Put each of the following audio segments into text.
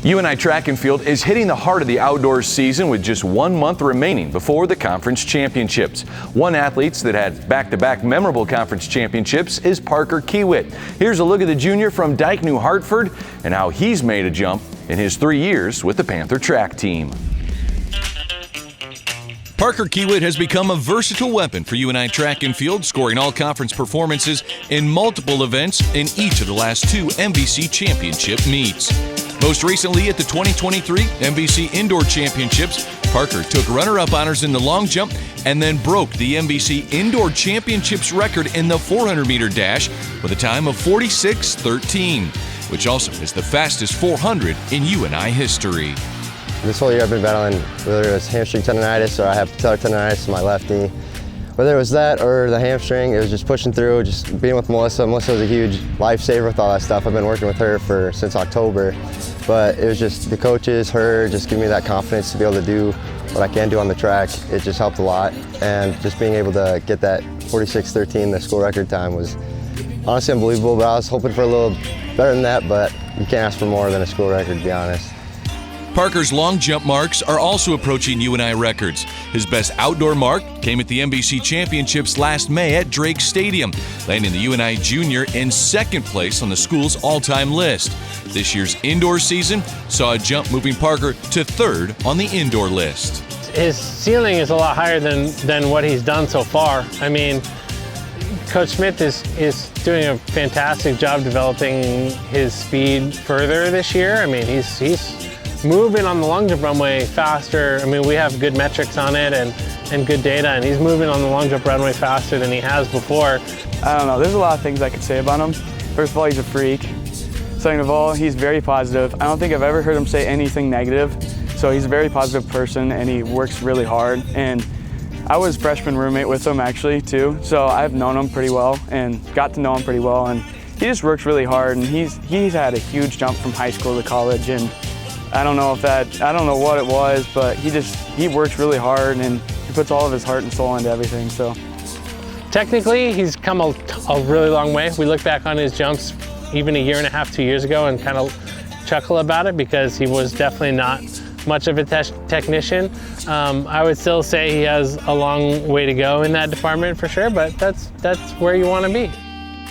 UNI track and field is hitting the heart of the outdoor season with just 1 month remaining before the conference championships. One athlete that had back-to-back memorable conference championships is Parker Kiewiet. Here's a look at the junior from Dike New Hartford and how he's made a jump in his 3 years with the Panther track team. Parker Kiewiet has become a versatile weapon for UNI track and field, scoring all-conference performances in multiple events in each of the last 2 MVC championship meets. Most recently at the 2023 MVC Indoor Championships, Parker took runner-up honors in the long jump and then broke the MVC Indoor Championships record in the 400-meter dash with a time of 46:13, which also is the fastest 400 in UNI history. This whole year I've been battling, whether it was hamstring tendonitis or I have patellar tendonitis in my left knee. Whether it was that or the hamstring, it was just pushing through, just being with Melissa. Melissa was a huge lifesaver with all that stuff. I've been working with her since October. But it was just the coaches, her, just giving me that confidence to be able to do what I can do on the track. It just helped a lot. And just being able to get that 46:13, the school record time, was honestly unbelievable. But I was hoping for a little better than that, but you can't ask for more than a school record, to be honest. Parker's long jump marks are also approaching UNI records. His best outdoor mark came at the MVC Championships last May at Drake Stadium, landing the UNI junior in 2nd place on the school's all-time list. This year's indoor season saw a jump moving Parker to 3rd on the indoor list. His ceiling is a lot higher than what he's done so far. I mean, Coach Smith is doing a fantastic job developing his speed further this year. I mean, he's moving on the long jump runway faster. I mean, we have good metrics on it and good data, and he's moving on the long jump runway faster than he has before. I don't know, there's a lot of things I could say about him. First of all, he's a freak. Second of all, he's very positive. I don't think I've ever heard him say anything negative. So he's a very positive person and he works really hard. And I was freshman roommate with him actually too. So I've known him pretty well and got to know him pretty well. And he just works really hard, and he's had a huge jump from high school to college. And I don't know what it was, but he works really hard and he puts all of his heart and soul into everything. So technically, he's come a really long way. We look back on his jumps even a year and a half, 2 years ago, and kind of chuckle about it because he was definitely not much of a technician. I would still say he has a long way to go in that department for sure, but that's where you want to be.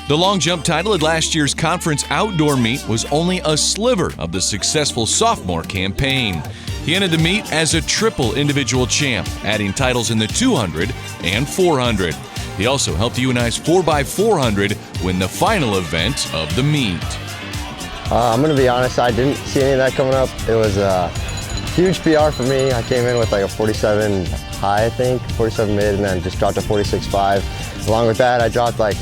The long jump title at last year's conference outdoor meet was only a sliver of the successful sophomore campaign. He ended the meet as a triple individual champ, adding titles in the 200 and 400. He also helped UNI's 4x400 win the final event of the meet. I'm going to be honest, I didn't see any of that coming up. It was a huge PR for me. I came in with like a 47 high, I think, 47 mid, and then just dropped to 46.5. Along with that, I dropped like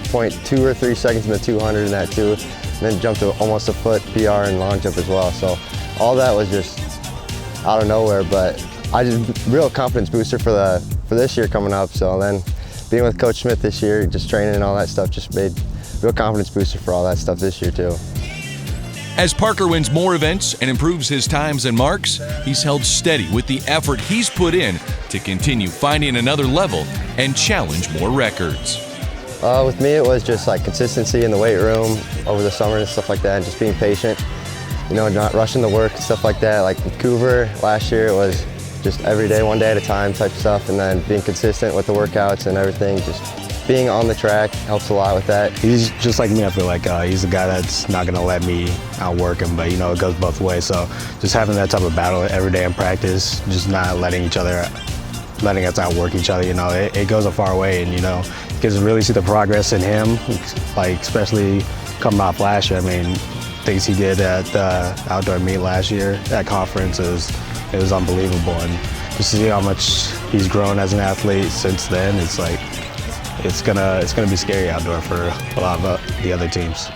0.2 or 3 seconds in the 200 in that too, and then jumped to almost a foot PR in long jump as well. So all that was just out of nowhere, but I just real confidence booster for this year coming up. So then being with Coach Smith this year, just training and all that stuff, just made real confidence booster for all that stuff this year too. As Parker wins more events and improves his times and marks, he's held steady with the effort he's put in to continue finding another level and challenge more records. With me, it was just like consistency in the weight room over the summer and stuff like that, and just being patient, you know, not rushing the work and stuff like that. Like with Vancouver last year, it was just every day, one day at a time type stuff, and then being consistent with the workouts and everything. Just being on the track helps a lot with that. He's just like me. I feel like he's a guy that's not gonna let me outwork him, but you know, it goes both ways. So just having that type of battle every day in practice, just not letting us outwork each other, you know, it goes a far way, and you know, you can really see the progress in him, like especially coming off last year. I mean, things he did at the outdoor meet last year at conference, it was unbelievable, and just to see how much he's grown as an athlete since then, it's like it's gonna be scary outdoor for a lot of the other teams.